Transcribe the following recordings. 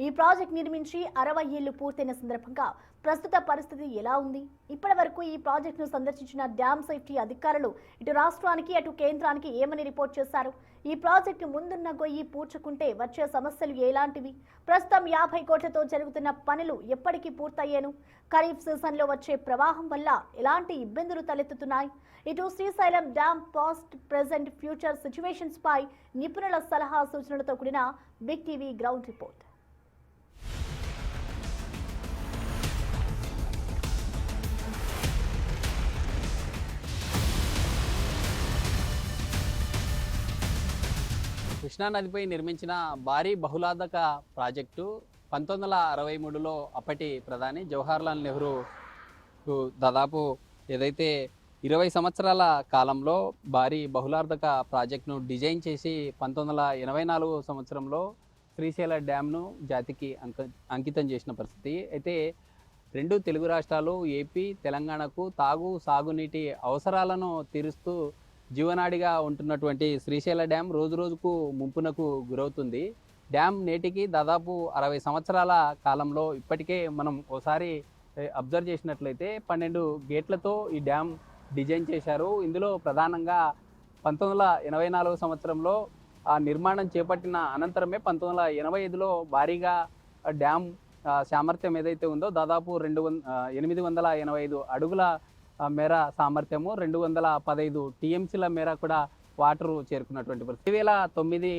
ఈ ప్రాజెక్ట్ నిర్మించి 60 ఏళ్లు పూర్తయిన సందర్భంగా ప్రస్తుత పరిస్థితి ఎలా ఉంది? ఇప్పటి వరకు ఈ ప్రాజెక్టును సందర్శించిన డ్యామ్ సేఫ్టీ అధికారులు ఇటు రాష్ట్రానికి అటు కేంద్రానికి ఏమని రిపోర్ట్ చేశారు? ఈ ప్రాజెక్టు ముందున్న గొయ్యి పూడ్చుకుంటే వచ్చే సమస్యలు ఎలాంటివి? ప్రస్తుతం 50 కోట్లతో జరుగుతున్న పనులు ఎప్పటికీ పూర్తయ్యేను? ఖరీఫ్ సీజన్లో వచ్చే ప్రవాహం వల్ల ఎలాంటి ఇబ్బందులు తలెత్తుతున్నాయి? ఇటు Srisailam dam past present future situations పై నిపుణుల సలహా సూచనలతో కూడిన బిగ్ టీవీ గ్రౌండ్ రిపోర్ట్. కృష్ణానదిపై నిర్మించిన భారీ బహుళార్థక ప్రాజెక్టు 1963లో అప్పటి ప్రధాని జవహర్లాల్ నెహ్రూ దాదాపు ఏదైతే 20 సంవత్సరాల కాలంలో భారీ బహుళార్థక ప్రాజెక్టును డిజైన్ చేసి 1984 సంవత్సరంలో శ్రీశైల డ్యామ్ను జాతికి అంకితం చేసిన పరిస్థితి. అయితే రెండు తెలుగు రాష్ట్రాలు ఏపీ తెలంగాణకు సాగునీటి అవసరాలను తీరుస్తూ జీవనాడిగా ఉంటున్నటువంటి శ్రీశైల డ్యామ్ రోజు రోజుకు ముంపునకు గురవుతుంది. డ్యామ్ నేటికి దాదాపు 60 సంవత్సరాల కాలంలో ఇప్పటికే మనం ఓసారి అబ్జర్వ్ చేసినట్లయితే 12 గేట్లతో ఈ డ్యామ్ డిజైన్ చేశారు. ఇందులో ప్రధానంగా 1984 సంవత్సరంలో ఆ నిర్మాణం చేపట్టిన అనంతరమే 1985లో భారీగా డ్యామ్ సామర్థ్యం ఏదైతే ఉందో దాదాపు 885 అడుగుల మేర సామర్థ్యము, 215 టీఎంసీల మేర కూడా వాటరు చేరుకున్నటువంటి పరిస్థితి. 2009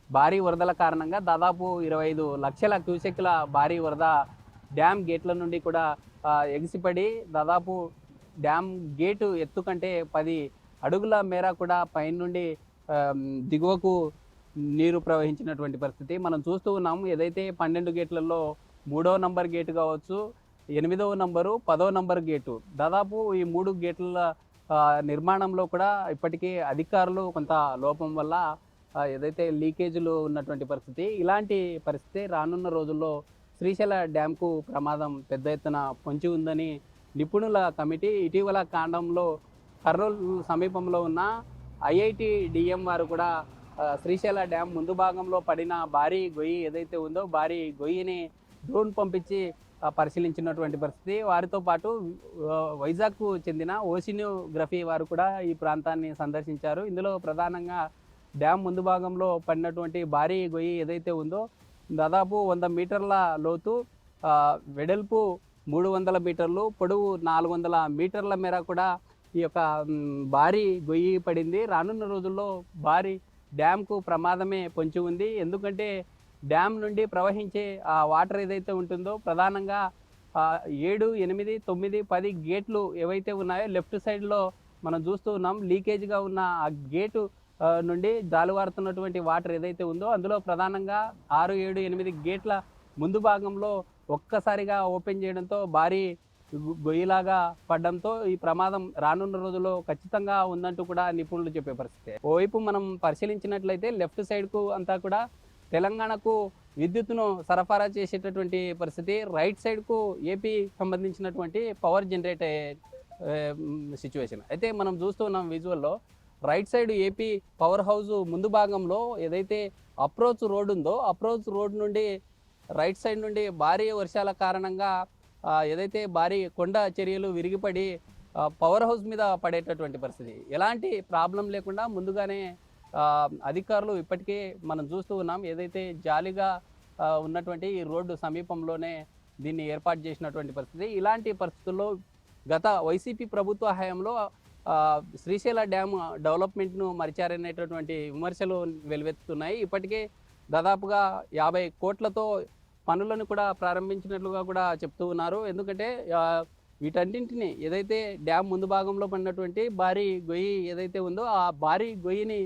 భారీ వరదల కారణంగా దాదాపు 25 లక్షల క్యూసెక్ల భారీ వరద డ్యామ్ గేట్ల నుండి కూడా ఎగిసిపడి దాదాపు డ్యామ్ గేటు ఎత్తు కంటే 10 అడుగుల మేర కూడా పైన నుండి దిగువకు నీరు ప్రవహించినటువంటి పరిస్థితి మనం చూస్తూ ఉన్నాము. ఏదైతే 12 గేట్లలో 3వ నంబర్ గేటు కావచ్చు, 8వ నంబరు, 10వ నంబర్ గేటు, దాదాపు ఈ 3 గేట్ల నిర్మాణంలో కూడా ఇప్పటికీ అధికారులు కొంత లోపం వల్ల ఏదైతే లీకేజీలు ఉన్నటువంటి పరిస్థితి. ఇలాంటి పరిస్థితి రానున్న రోజుల్లో శ్రీశైల డ్యామ్కు ప్రమాదం పెద్ద ఎత్తున పొంచి ఉందని నిపుణుల కమిటీ ఇటీవల కాండంలో కర్నూలు సమీపంలో ఉన్న ఐఐటి డిఎం వారు కూడా శ్రీశైల డ్యామ్ ముందు భాగంలో పడిన భారీ గొయ్యి ఏదైతే ఉందో భారీ గొయ్యిని డ్రోన్ పంపించి పరిశీలించినటువంటి పరిస్థితి. వారితో పాటు వైజాగ్కు చెందిన ఓషినియోగ్రఫీ వారు కూడా ఈ ప్రాంతాన్ని సందర్శించారు. ఇందులో ప్రధానంగా డ్యామ్ ముందు భాగంలో పడినటువంటి భారీ గొయ్యి ఏదైతే ఉందో దాదాపు 100 మీటర్ల లోతు, వెడల్పు 300 మీటర్లు, పొడవు 400 మీటర్ల మేర కూడా ఈ యొక్క భారీ గొయ్యి పడింది. రానున్న రోజుల్లో భారీ డ్యామ్కు ప్రమాదమే పొంచి ఉంది. ఎందుకంటే డ్యామ్ నుండి ప్రవహించే ఆ వాటర్ ఏదైతే ఉంటుందో ప్రధానంగా 7, 8, 9, 10 గేట్లు ఏవైతే ఉన్నాయో లెఫ్ట్ సైడ్లో మనం చూస్తూ ఉన్నాం. లీకేజ్గా ఉన్న ఆ గేటు నుండి జాలువారుతున్నటువంటి వాటర్ ఏదైతే ఉందో అందులో ప్రధానంగా 6, 7, 8 గేట్ల ముందు భాగంలో ఒక్కసారిగా ఓపెన్ చేయడంతో భారీ గొయ్యిలాగా పడడంతో ఈ ప్రమాదం రానున్న రోజుల్లో ఖచ్చితంగా ఉందంటూ కూడా నిపుణులు చెప్పే పరిస్థితి. ఓవైపు మనం పరిశీలించినట్లయితే లెఫ్ట్ సైడ్కు అంతా కూడా తెలంగాణకు విద్యుత్తును సరఫరా చేసేటటువంటి పరిస్థితి, రైట్ సైడ్కు ఏపీ సంబంధించినటువంటి పవర్ జనరేట్ సిచ్యువేషన్. అయితే మనం చూస్తూ ఉన్నాం విజువల్లో right side AP power house ముందు భాగంలో ఏదైతే అప్రోచ్ రోడ్ ఉందో అప్రోచ్ రోడ్ నుండి రైట్ సైడ్ నుండి భారీ వర్షాల కారణంగా ఏదైతే భారీ కొండ చర్యలు విరిగిపడి పవర్ హౌస్ మీద పడేటటువంటి పరిస్థితి. ఎలాంటి ప్రాబ్లం లేకుండా ముందుగానే అధికారులు ఇప్పటికే మనం చూస్తూ ఉన్నాం. ఏదైతే జాలిగా ఉన్నటువంటి ఈ రోడ్డు సమీపంలోనే దీన్ని ఏర్పాటు చేసినటువంటి పరిస్థితి. ఇలాంటి పరిస్థితుల్లో గత వైసీపీ ప్రభుత్వ హయాంలో శ్రీశైల డ్యామ్ డెవలప్మెంట్ను మరిచారనేటటువంటి విమర్శలు వెలువెత్తుతున్నాయి. ఇప్పటికే దాదాపుగా 50 కోట్లతో పనులను కూడా ప్రారంభించినట్లుగా కూడా చెప్తూ ఉన్నారు. ఎందుకంటే వీటన్నింటినీ ఏదైతే డ్యామ్ ముందు భాగంలో పడినటువంటి భారీ గొయ్యి ఏదైతే ఉందో ఆ భారీ గొయ్యిని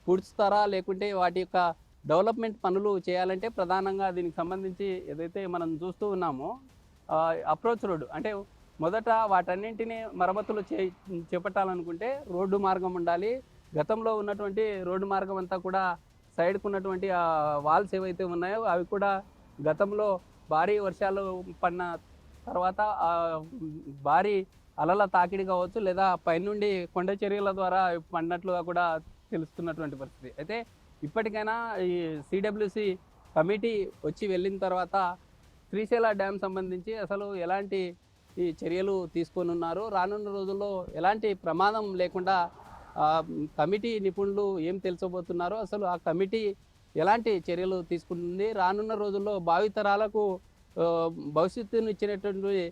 పూడ్చుతారా లేకుంటే వాటి యొక్క డెవలప్మెంట్ పనులు చేయాలంటే ప్రధానంగా దీనికి సంబంధించి ఏదైతే మనం చూస్తూ ఉన్నామో అప్రోచ్ రోడ్డు అంటే మొదట వాటన్నింటినీ మరమ్మతులు చేపట్టాలనుకుంటే రోడ్డు మార్గం ఉండాలి. గతంలో ఉన్నటువంటి రోడ్డు మార్గం అంతా కూడా సైడ్కు ఉన్నటువంటి వాల్స్ ఏవైతే ఉన్నాయో అవి కూడా గతంలో భారీ వర్షాలు పడిన తర్వాత భారీ అలల తాకిడి కావచ్చు లేదా పైనుండి కొండ చర్యల ద్వారా పడినట్లుగా కూడా తెలుస్తున్నటువంటి పరిస్థితి. అయితే ఇప్పటికైనా ఈ సిడబ్ల్యూసి కమిటీ వచ్చి వెళ్ళిన తర్వాత శ్రీశైల డ్యామ్ సంబంధించి అసలు ఎలాంటి ఈ చర్యలు తీసుకొనున్నారు, రానున్న రోజుల్లో ఎలాంటి ప్రమాదం లేకుండా కమిటీ నిపుణులు ఏం తెలుసుకోబోతున్నారో, అసలు ఆ కమిటీ ఎలాంటి చర్యలు తీసుకుంటుంది, రానున్న రోజుల్లో భావితరాలకు భవిష్యత్తును ఇచ్చినటువంటి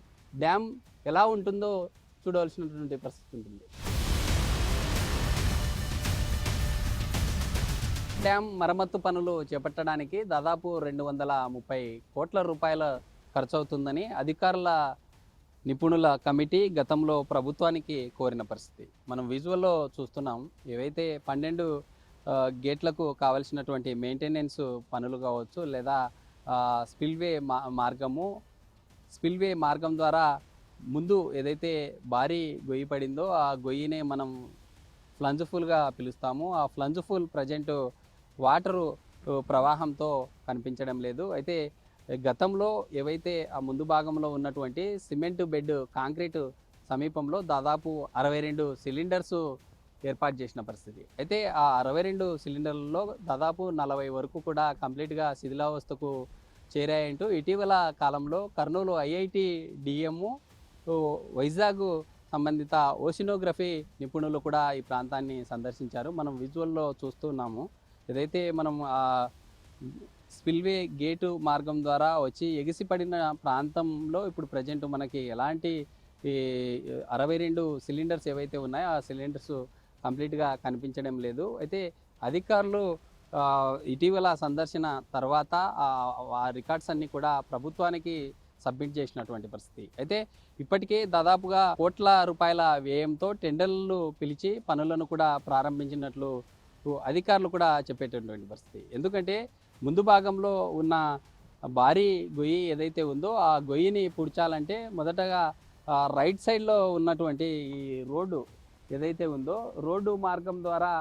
డ్యామ్ ఎలా ఉంటుందో చూడవలసినటువంటి పరిస్థితి ఉంటుంది. డ్యామ్ మరమ్మత్తు పనులు చేపట్టడానికి దాదాపు 230 కోట్ల రూపాయల ఖర్చు అవుతుందని అధికారుల నిపుణుల కమిటీ గతంలో ప్రభుత్వానికి కోరిన పరిస్థితి మనం విజువల్లో చూస్తున్నాం. ఏవైతే 12 గేట్లకు కావలసినటువంటి మెయింటెనెన్స్ పనులు కావచ్చు, లేదా స్పిల్వే మార్గం ద్వారా ముందు ఏదైతే భారీ గొయ్యి పడిందో ఆ గొయ్యినే మనం ఫ్లంజ్ఫుల్గా పిలుస్తాము. ఆ ఫ్లంజ్ఫుల్ ప్రజెంట్ వాటరు ప్రవాహంతో కనిపించడం లేదు. అయితే గతంలో ఏవైతే ఆ ముందు భాగంలో ఉన్నటువంటి సిమెంట్ బెడ్ కాంక్రీటు సమీపంలో దాదాపు 62 సిలిండర్స్ ఏర్పాటు చేసిన పరిస్థితి. అయితే ఆ 62 సిలిండర్లలో దాదాపు 40 వరకు కూడా కంప్లీట్గా శిథిలావస్థకు చేరాయంటూ ఇటీవల కాలంలో కర్నూలు ఐఐటి డిఎం, వైజాగ్ సంబంధిత ఓషినోగ్రఫీ నిపుణులు కూడా ఈ ప్రాంతాన్ని సందర్శించారు. మనం విజువల్లో చూస్తున్నాము. ఏదైతే మనం స్పిల్వే గేటు మార్గం ద్వారా వచ్చి ఎగిసిపడిన ప్రాంతంలో ఇప్పుడు ప్రజెంట్ మనకి ఎలాంటి 62 సిలిండర్స్ ఏవైతే ఉన్నాయో ఆ సిలిండర్స్ కంప్లీట్గా కనిపించడం లేదు. అయితే అధికారులు ఇటీవల సందర్శన తర్వాత ఆ రికార్డ్స్ అన్నీ కూడా ప్రభుత్వానికి సబ్మిట్ చేసినటువంటి పరిస్థితి. అయితే ఇప్పటికే దాదాపుగా కోట్ల రూపాయల వ్యయంతో టెండర్లు పిలిచి పనులను కూడా ప్రారంభించినట్లు అధికారులు కూడా చెప్పేటటువంటి పరిస్థితి. ఎందుకంటే ముందు భాగంలో ఉన్న భారీ గొయ్యి ఏదైతే ఉందో ఆ గొయ్యిని పూడ్చాలంటే మొదటగా రైట్ సైడ్లో ఉన్నటువంటి ఈ రోడ్డు ఏదైతే ఉందో రోడ్డు మార్గం ద్వారా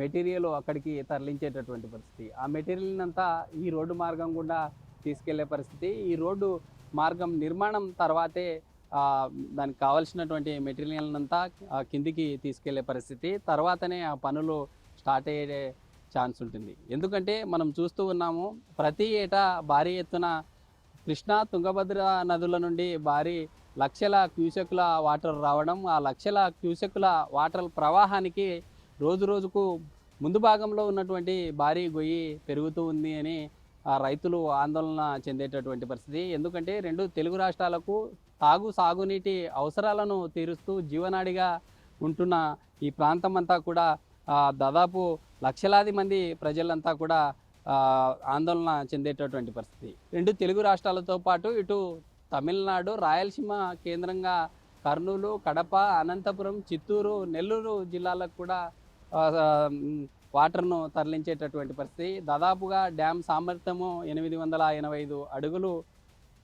మెటీరియల్ అక్కడికి తరలించేటటువంటి పరిస్థితి. ఆ మెటీరియల్ అంతా ఈ రోడ్డు మార్గం గుండా తీసుకెళ్లే పరిస్థితి. ఈ రోడ్డు మార్గం నిర్మాణం తర్వాతే దానికి కావాల్సినటువంటి మెటీరియల్ అంతా కిందికి తీసుకెళ్లే పరిస్థితి. తర్వాతనే ఆ పనులు స్టార్ట్ అయ్యే ఛాన్స్ ఉంటుంది. ఎందుకంటే మనం చూస్తూ ఉన్నాము, ప్రతి ఏటా భారీ ఎత్తున కృష్ణా తుంగభద్ర నదుల నుండి భారీ లక్షల క్యూసెక్కుల వాటర్ రావడం, ఆ లక్షల క్యూసెక్కుల వాటర్ ప్రవాహానికి రోజు రోజుకు ముందు భాగంలో ఉన్నటువంటి భారీ గొయ్యి పెరుగుతూ ఉంది అని రైతులు ఆందోళన చెందేటటువంటి పరిస్థితి. ఎందుకంటే 2 తెలుగు రాష్ట్రాలకు సాగునీటి అవసరాలను తీరుస్తూ జీవనాడిగా ఉంటున్న ఈ ప్రాంతం అంతా కూడా దాదాపు లక్షలాది మంది ప్రజలంతా కూడా ఆందోళన చెందేటటువంటి పరిస్థితి. 2 తెలుగు రాష్ట్రాలతో పాటు ఇటు తమిళనాడు, రాయలసీమ కేంద్రంగా కర్నూలు, కడప, అనంతపురం, చిత్తూరు, నెల్లూరు జిల్లాలకు కూడా వాటర్ను తరలించేటటువంటి పరిస్థితి. దాదాపుగా డ్యామ్ సామర్థ్యము 885 అడుగులు,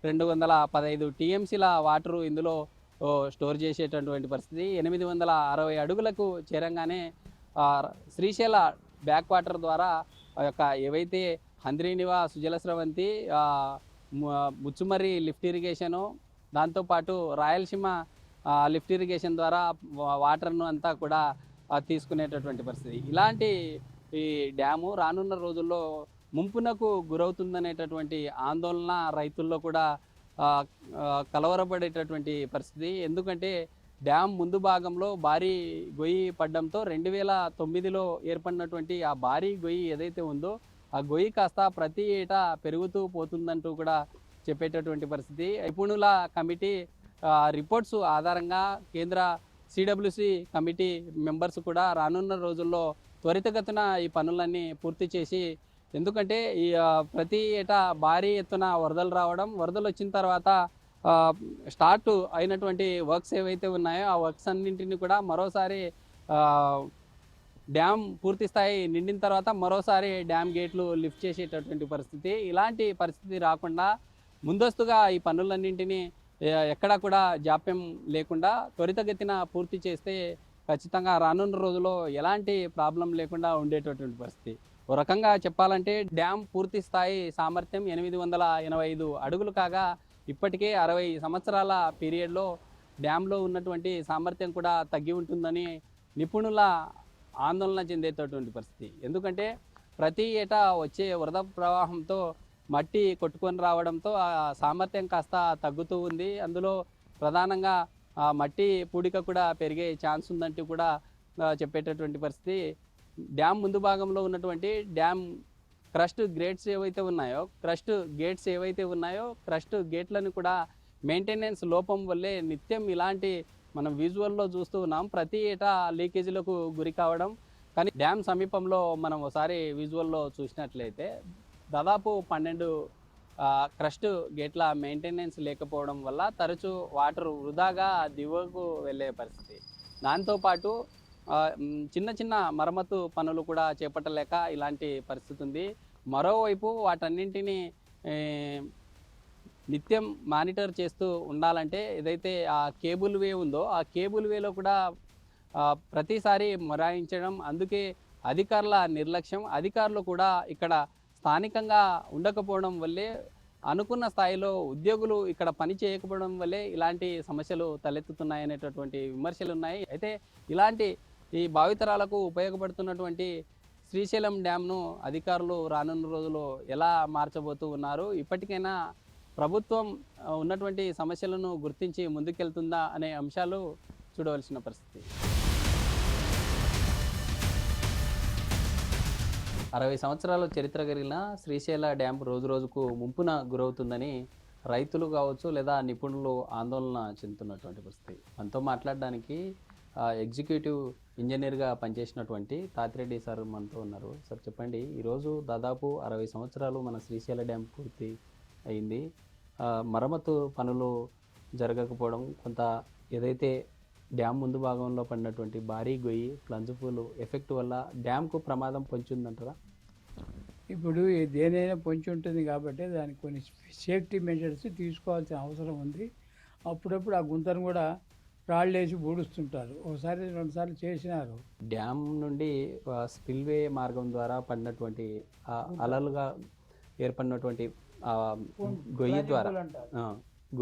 215 టీఎంసీల వాటరు ఇందులో స్టోర్ చేసేటటువంటి పరిస్థితి. 860 అడుగులకు చేరంగానే శ్రీశైల బ్యాక్ వాటర్ ద్వారా ఏవైతే హంద్రీనివా, సుజల స్రవంతి, ముచ్చుమర్రి లిఫ్ట్ ఇరిగేషను, దాంతోపాటు రాయలసీమ లిఫ్ట్ ఇరిగేషన్ ద్వారా వాటర్ను అంతా కూడా తీసుకునేటటువంటి పరిస్థితి. ఇలాంటి ఈ డ్యాము రానున్న రోజుల్లో ముంపునకు గురవుతుందనేటటువంటి ఆందోళన రైతుల్లో కూడా కలవరపడేటటువంటి పరిస్థితి. ఎందుకంటే డ్యామ్ ముందు భాగంలో భారీ గొయ్యి పడడంతో 2009లో ఏర్పడినటువంటి ఆ భారీ గొయ్యి ఏదైతే ఉందో ఆ గొయ్యి కాస్త ప్రతి ఏటా పెరుగుతూ పోతుందంటూ కూడా చెప్పేటటువంటి పరిస్థితి. నిపుణుల కమిటీ రిపోర్ట్స్ ఆధారంగా కేంద్ర సిడబ్ల్యూసి కమిటీ మెంబర్స్ కూడా రానున్న రోజుల్లో త్వరితగతిన ఈ పనులన్నీ పూర్తి చేసి, ఎందుకంటే ఈ ప్రతి ఏటా భారీ ఎత్తున వరదలు రావడం, వరదలు వచ్చిన తర్వాత స్టార్ట్ అయినటువంటి వర్క్స్ ఏవైతే ఉన్నాయో ఆ వర్క్స్ అన్నింటినీ కూడా మరోసారి డ్యామ్ పూర్తి స్థాయి నిండిన తర్వాత మరోసారి డ్యామ్ గేట్లు లిఫ్ట్ చేసేటటువంటి పరిస్థితి. ఇలాంటి పరిస్థితి రాకుండా ముందస్తుగా ఈ పనులన్నింటినీ ఎక్కడా కూడా జాప్యం లేకుండా త్వరితగతిన పూర్తి చేస్తే ఖచ్చితంగా రానున్న రోజుల్లో ఎలాంటి ప్రాబ్లం లేకుండా ఉండేటటువంటి పరిస్థితి. ఓ రకంగా చెప్పాలంటే డ్యామ్ పూర్తి స్థాయి సామర్థ్యం 885 అడుగులు కాగా ఇప్పటికే 60 సంవత్సరాల పీరియడ్లో డ్యాంలో ఉన్నటువంటి సామర్థ్యం కూడా తగ్గి ఉంటుందని నిపుణుల ఆందోళన చెందేటటువంటి పరిస్థితి. ఎందుకంటే ప్రతి ఏటా వచ్చే వరద ప్రవాహంతో మట్టి కొట్టుకొని రావడంతో ఆ సామర్థ్యం కాస్త తగ్గుతూ ఉంది. అందులో ప్రధానంగా ఆ మట్టి పూడిక కూడా పెరిగే ఛాన్స్ ఉందంటూ కూడా చెప్పేటటువంటి పరిస్థితి. డ్యామ్ ముందు భాగంలో ఉన్నటువంటి డ్యామ్ క్రస్ట్ గేట్లను కూడా మెయింటెనెన్స్ లోపం వల్లే నిత్యం ఇలాంటి మనం విజువల్లో చూస్తూ ఉన్నాం. ప్రతి ఏటా లీకేజీలకు గురి కావడం. కానీ డ్యామ్ సమీపంలో మనం ఒకసారి విజువల్లో చూసినట్లయితే దాదాపు 12 క్రస్ట్ గేట్ల మెయింటెనెన్స్ లేకపోవడం వల్ల తరచూ వాటర్ వృధాగా దిగువకు వెళ్ళే పరిస్థితి. దాంతోపాటు చిన్న చిన్న మరమ్మతు పనులు కూడా చేపట్టలేక ఇలాంటి పరిస్థితి ఉంది. మరోవైపు వాటన్నింటినీ నిత్యం మానిటర్ చేస్తూ ఉండాలంటే ఏదైతే ఆ కేబుల్ వే ఉందో ఆ కేబుల్ వేలో కూడా ప్రతిసారి మొరాయించడం, అందుకే అధికారుల నిర్లక్ష్యం. అధికారులు కూడా ఇక్కడ స్థానికంగా ఉండకపోవడం వల్లే, అనుకున్న స్థాయిలో ఉద్యోగులు ఇక్కడ పని చేయకపోవడం వల్లే ఇలాంటి సమస్యలు తలెత్తుతున్నాయనేటటువంటి విమర్శలు ఉన్నాయి. అయితే ఇలాంటి ఈ భావితరాలకు ఉపయోగపడుతున్నటువంటి శ్రీశైలం డ్యామ్ను అధికారులు రానున్న రోజుల్లో ఎలా మార్చబోతూ ఉన్నారు? ఇప్పటికైనా ప్రభుత్వం ఉన్నటువంటి సమస్యలను గుర్తించి ముందుకెళ్తుందా అనే అంశాలు చూడవలసిన పరిస్థితి. 60 సంవత్సరాల చరిత్ర కలిగిన శ్రీశైల డ్యామ్ రోజు రోజుకు ముంపున గురవుతుందని రైతులు కావచ్చు లేదా నిపుణులు ఆందోళన చెందుతున్నటువంటి పరిస్థితి. మనతో మాట్లాడడానికి ఎగ్జిక్యూటివ్ ఇంజనీర్గా పనిచేసినటువంటి తాతిరెడ్డి సార్ మనతో ఉన్నారు. సార్ చెప్పండి, ఈరోజు దాదాపు 60 సంవత్సరాలు మన శ్రీశైల డ్యామ్ పూర్తి అయింది. మరమ్మతు పనులు జరగకపోవడం, కొంత ఏదైతే డ్యామ్ ముందు భాగంలో పడినటువంటి భారీ గొయ్యి ప్లంజ్ పూలు ఎఫెక్ట్ వల్ల డ్యామ్కు ప్రమాదం పొంచి ఉందంటారా? ఇప్పుడు దేనైనా పొంచి ఉంటుంది కాబట్టి దానికి కొన్ని సేఫ్టీ మెజర్స్ తీసుకోవాల్సిన అవసరం ఉంది. అప్పుడప్పుడు ఆ గుంతను కూడా రాళ్ళు వేసి పూడుస్తుంటారు. ఒకసారి 2 సార్లు చేసినారు. డ్యామ్ నుండి స్పిల్వే మార్గం ద్వారా పడినటువంటి అలలుగా ఏర్పడినటువంటి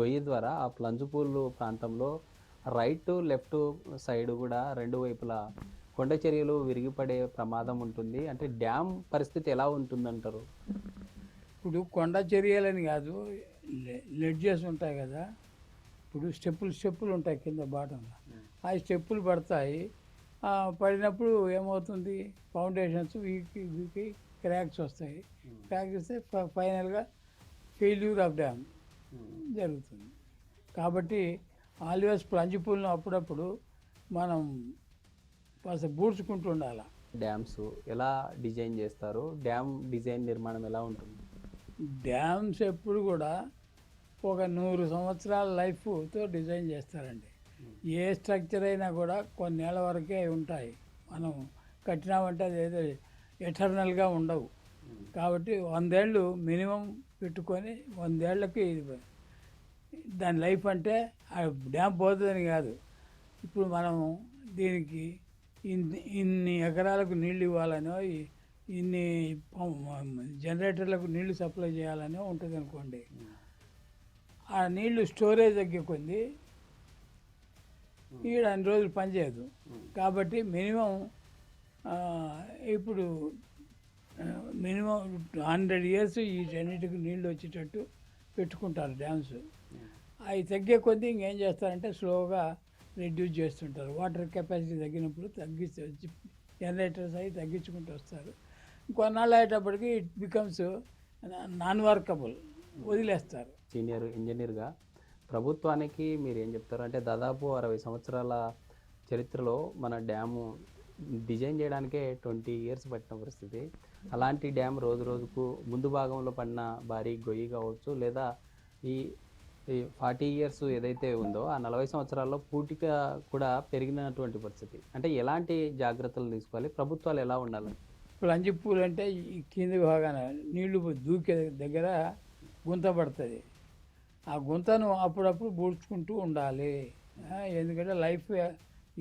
గొయ్యి ద్వారా ఆ ప్లంజ్ పూలు ప్రాంతంలో రైట్ లెఫ్ట్ సైడ్ కూడా 2 వైపులా కొండ చర్యలు విరిగిపడే ప్రమాదం ఉంటుంది. అంటే డ్యామ్ పరిస్థితి ఎలా ఉంటుందంటారు? ఇప్పుడు కొండ చర్యలని కాదు, లెడ్జెస్ ఉంటాయి కదా, ఇప్పుడు స్టెప్పులు ఉంటాయి కింద బాటంలో. ఆ స్టెప్పులు పడతాయి. పడినప్పుడు ఏమవుతుంది, ఫౌండేషన్స్ వీకి క్రాక్స్ వస్తాయి. క్రాక్స్ వస్తే ఫైనల్గా ఫెయిల్యూర్ ఆఫ్ డ్యామ్ జరుగుతుంది. కాబట్టి ఆల్వేస్ ప్లంజ్ పూల్ను అప్పుడప్పుడు మనం కాస్త బూడ్చుకుంటూ ఉండాలి. డ్యామ్స్ ఎలా డిజైన్ చేస్తారు? డ్యామ్ డిజైన్ నిర్మాణం ఎలా ఉంటుంది? డ్యామ్స్ ఎప్పుడు కూడా ఒక 100 సంవత్సరాల లైఫ్తో డిజైన్ చేస్తారండి. ఏ స్ట్రక్చర్ అయినా కూడా కొన్నేళ్ల వరకే ఉంటాయి. మనం కట్టినామంటే అది ఏదో ఎటర్నల్గా ఉండవు. కాబట్టి 100 ఏళ్ళు మినిమం పెట్టుకొని 100 ఏళ్ళకి దాని లైఫ్ అంటే ఆ డ్యామ్ పోతుందని కాదు. ఇప్పుడు మనం దీనికి ఇన్ని ఎకరాలకు నీళ్ళు ఇవ్వాలనో, ఇన్ని జనరేటర్లకు నీళ్లు సప్లై చేయాలనో ఉంటుంది అనుకోండి. ఆ నీళ్లు స్టోరేజ్ తగ్గే కొంది ఈడ అన్ని రోజులు పనిచేయదు. కాబట్టి మినిమం ఇప్పుడు మినిమం 100 years ఈ అన్నిటికి నీళ్ళు వచ్చేటట్టు పెట్టుకుంటారు డ్యామ్స్. అవి తగ్గే కొద్దీ ఇంకేం చేస్తారంటే స్లోగా రెడ్యూస్ చేస్తుంటారు. వాటర్ కెపాసిటీ తగ్గినప్పుడు జనరేటర్స్ అవి తగ్గించుకుంటూ వస్తారు. కొన్నాళ్ళు అయ్యేటప్పటికి ఇట్ బికమ్స్ నాన్ వర్కబుల్, వదిలేస్తారు. సీనియర్ ఇంజనీర్గా ప్రభుత్వానికి మీరు ఏం చెప్తారు? అంటే దాదాపు 60 సంవత్సరాల చరిత్రలో మన డ్యాము డిజైన్ చేయడానికే 20 years పట్టిన పరిస్థితి. అలాంటి డ్యామ్ రోజు రోజుకు ముందు భాగంలో పడిన భారీ గొయ్యి కావచ్చు, లేదా ఈ 40 years ఏదైతే ఉందో ఆ 40 సంవత్సరాల్లో పూటిక కూడా పెరిగినటువంటి పరిస్థితి. అంటే ఎలాంటి జాగ్రత్తలు తీసుకోవాలి? ప్రభుత్వాలు ఎలా ఉండాలి? ప్లంజ్ పూల్ అంటే ఈ కింది భాగాన నీళ్లు దూకే దగ్గర గుంత పడుతుంది. ఆ గుంతను అప్పుడప్పుడు పూడ్చుకుంటూ ఉండాలి. ఎందుకంటే లైఫ్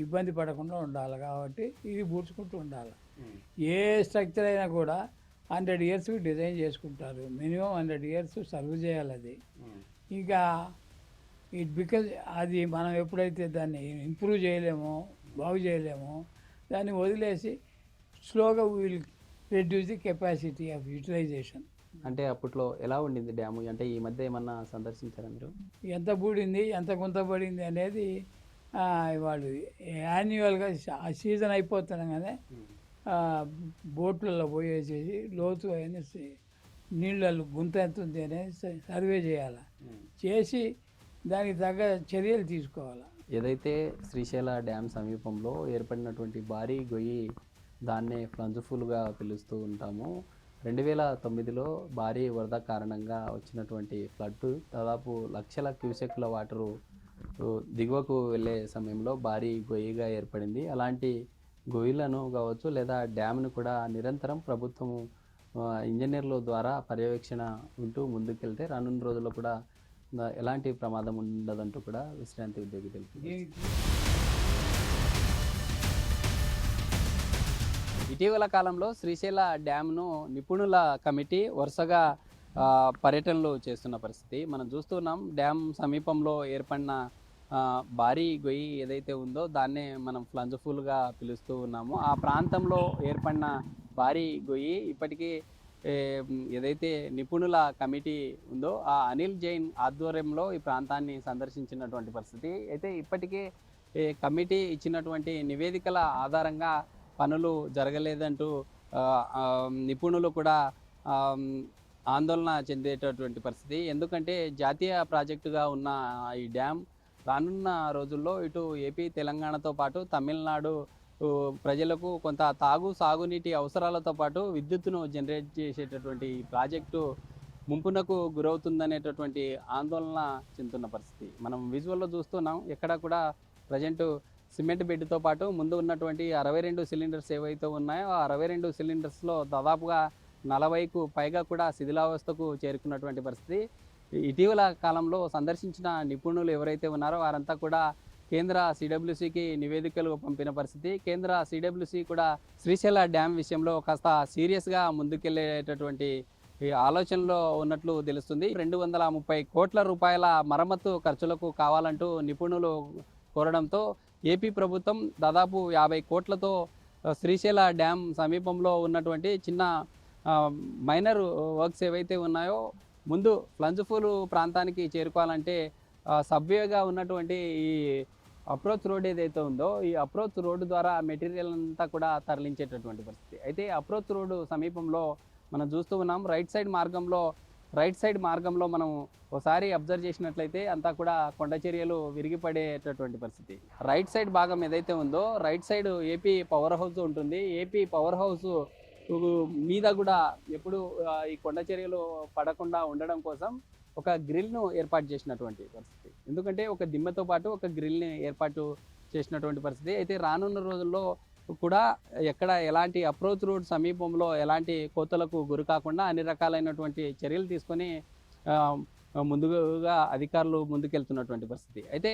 ఇబ్బంది పడకుండా ఉండాలి కాబట్టి ఇది పూడ్చుకుంటూ ఉండాలి. ఏ స్ట్రక్చర్ అయినా కూడా 100 years డిజైన్ చేసుకుంటారు. మినిమం 100 years సర్వ్ చేయాలి అది. ఇంకా బికాజ్ అది మనం ఎప్పుడైతే దాన్ని ఇంప్రూవ్ చేయలేమో, బాగు చేయలేమో, దాన్ని వదిలేసి స్లోగా will reduce the capacity of utilisation. అంటే అప్పట్లో ఎలా ఉండింది డ్యాము? అంటే ఈ మధ్య ఏమన్నా సందర్శించారా మీరు? ఎంత బూడింది ఎంత గుంత పడింది అనేది వాళ్ళు యాన్యువల్గా ఆ సీజన్ అయిపోతుండగానే బోట్లలో పోయేసేసి లోతు అయిన నీళ్ళల్లో గుంత ఎంత ఉంది అనేది సర్వే చేయాలి. చేసి దానికి తగ్గ చర్యలు తీసుకోవాలి. ఏదైతే శ్రీశైల డ్యామ్ సమీపంలో ఏర్పడినటువంటి భారీ గొయ్యి, దాన్నే ఫ్లంజ్ఫుల్గా పిలుస్తూ ఉంటాము. 2009లో భారీ వరద కారణంగా వచ్చినటువంటి ఫ్లడ్ దాదాపు లక్షల క్యూసెక్ల వాటరు దిగువకు వెళ్ళే సమయంలో భారీ గొయ్యిగా ఏర్పడింది. అలాంటి గొయ్యిలను కావచ్చు లేదా డ్యామ్ను కూడా నిరంతరం ప్రభుత్వం ఇంజనీర్ల ద్వారా పర్యవేక్షణ ఉంటూ ముందుకెళ్తే రానున్న రోజుల్లో కూడా ఎలాంటి ప్రమాదం ఉండదంటూ కూడా విశ్రాంతి ఉద్యోగి తెలిపింది. ఇటీవల కాలంలో శ్రీశైల డ్యామ్ను నిపుణుల కమిటీ వరుసగా పర్యటనలు చేస్తున్న పరిస్థితి మనం చూస్తున్నాం. డ్యామ్ సమీపంలో ఏర్పడిన భారీ గొయ్యి ఏదైతే ఉందో దాన్నే మనం ఫ్లంజ్ఫుల్గా పిలుస్తూ ఉన్నాము. ఆ ప్రాంతంలో ఏర్పడిన భారీ గొయ్యి ఇప్పటికీ ఏదైతే నిపుణుల కమిటీ ఉందో ఆ అనిల్ జైన్ ఆధ్వర్యంలో ఈ ప్రాంతాన్ని సందర్శించినటువంటి పరిస్థితి. అయితే ఇప్పటికే కమిటీ ఇచ్చినటువంటి నివేదికల ఆధారంగా పనులు జరగలేదంటూ నిపుణులు కూడా ఆందోళన చెందేటటువంటి పరిస్థితి. ఎందుకంటే జాతీయ ప్రాజెక్టుగా ఉన్న ఈ డ్యామ్ రానున్న రోజుల్లో ఇటు ఏపీ తెలంగాణతో పాటు తమిళనాడు ప్రజలకు కొంత సాగునీటి అవసరాలతో పాటు విద్యుత్తును జనరేట్ చేసేటటువంటి ఈ ప్రాజెక్టు ముంపునకు గురవుతుందనేటటువంటి ఆందోళన చెందుతున్న పరిస్థితి మనం విజువల్లో చూస్తున్నాం. ఎక్కడ కూడా ప్రజెంటు సిమెంట్ బెడ్తో పాటు ముందు ఉన్నటువంటి 62 సిలిండర్స్ ఏవైతే ఉన్నాయో ఆ 62 సిలిండర్స్లో దాదాపుగా 40కు పైగా కూడా శిథిలావస్థకు చేరుకున్నటువంటి పరిస్థితి. ఇటీవల కాలంలో సందర్శించిన నిపుణులు ఎవరైతే ఉన్నారో వారంతా కూడా కేంద్ర సిడబ్ల్యూసికి నివేదికలు పంపిన పరిస్థితి. కేంద్ర సిడబ్ల్యూసి కూడా శ్రీశైల డ్యామ్ విషయంలో కాస్త సీరియస్గా ముందుకెళ్లేటటువంటి ఆలోచనలో ఉన్నట్లు తెలుస్తుంది. 230 కోట్ల రూపాయల మరమ్మతు ఖర్చులకు కావాలంటూ నిపుణులు కోరడంతో ఏపీ ప్రభుత్వం దాదాపు 50 కోట్లతో శ్రీశైల డ్యామ్ సమీపంలో ఉన్నటువంటి చిన్న మైనర్ వర్క్స్ ఏవైతే ఉన్నాయో ముందు ఫ్లంజ్ఫుల్ ప్రాంతానికి చేరుకోవాలంటే సబ్వేగా ఉన్నటువంటి ఈ అప్రోచ్ రోడ్ ఏదైతే ఉందో ఈ అప్రోచ్ రోడ్డు ద్వారా మెటీరియల్ అంతా కూడా తరలించేటటువంటి పరిస్థితి. అయితే అప్రోచ్ రోడ్డు సమీపంలో మనం చూస్తూ ఉన్నాం. రైట్ సైడ్ మార్గంలో మనం ఒకసారి అబ్జర్వ్ చేసినట్లయితే అంతా కూడా కొండ చర్యలు విరిగిపడేటటువంటి పరిస్థితి. రైట్ సైడ్ భాగం ఏదైతే ఉందో right side AP power house ఉంటుంది. ఏపీ పవర్ హౌస్ మీద కూడా ఎప్పుడు ఈ కొండ చర్యలు పడకుండా ఉండడం కోసం ఒక గ్రిల్ను ఏర్పాటు చేసినటువంటి పరిస్థితి. ఎందుకంటే ఒక దిమ్మతో పాటు ఒక గ్రిల్ని ఏర్పాటు చేసినటువంటి పరిస్థితి. అయితే రానున్న రోజుల్లో కూడా ఎక్కడ ఎలాంటి అప్రోచ్ రోడ్ సమీపంలో ఎలాంటి కోతలకు గురి కాకుండా అన్ని రకాలైనటువంటి చర్యలు తీసుకొని ముందుగా అధికారులు ముందుకెళ్తున్నటువంటి పరిస్థితి. అయితే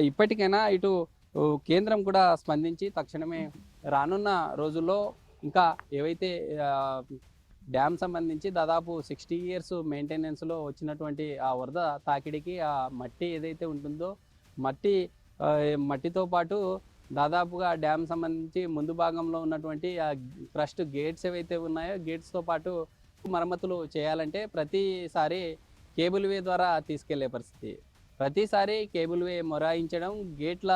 ఇప్పటికైనా ఇటు కేంద్రం కూడా స్పందించి తక్షణమే రానున్న రోజుల్లో ఇంకా ఏవైతే డ్యామ్ సంబంధించి దాదాపు 60 ఇయర్స్ మెయింటెనెన్స్లో వచ్చినటువంటి ఆ వరద తాకిడికి ఆ మట్టి ఏదైతే ఉంటుందో మట్టితో పాటు దాదాపుగా డ్యామ్ సంబంధించి ముందు భాగంలో ఉన్నటువంటి ఆ క్రస్ట్ గేట్స్ ఏవైతే ఉన్నాయో గేట్స్తో పాటు మరమ్మతులు చేయాలంటే ప్రతిసారి కేబుల్ వే ద్వారా తీసుకెళ్లే పరిస్థితి. ప్రతిసారి కేబుల్ వే మొరాయించడం, గేట్ల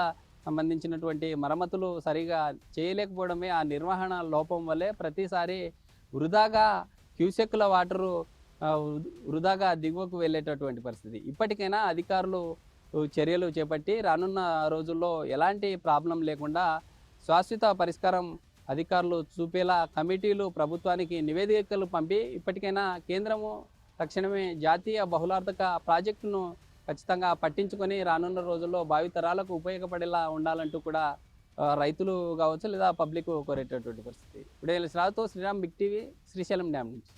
సంబంధించినటువంటి మరమ్మతులు సరిగా చేయలేకపోవడమే ఆ నిర్వహణ లోపం వల్లే ప్రతిసారి వృధాగా క్యూసెక్కుల వాటరు వృధాగా దిగువకు వెళ్ళేటటువంటి పరిస్థితి. ఇప్పటికైనా అధికారులు చర్యలు చేపట్టి రానున్న రోజుల్లో ఎలాంటి ప్రాబ్లం లేకుండా శాశ్వత పరిష్కారం అధికారులు చూపేలా కమిటీలు ప్రభుత్వానికి నివేదికలు పంపి ఇప్పటికైనా కేంద్రము తక్షణమే జాతీయ బహుళార్థక ప్రాజెక్టును ఖచ్చితంగా పట్టించుకొని రానున్న రోజుల్లో భావితరాలకు ఉపయోగపడేలా ఉండాలంటూ కూడా రైతులు కావచ్చు లేదా పబ్లిక్ కోరేటటువంటి పరిస్థితి. ఇప్పుడు Sriram big TV Srisailam dam నుంచి.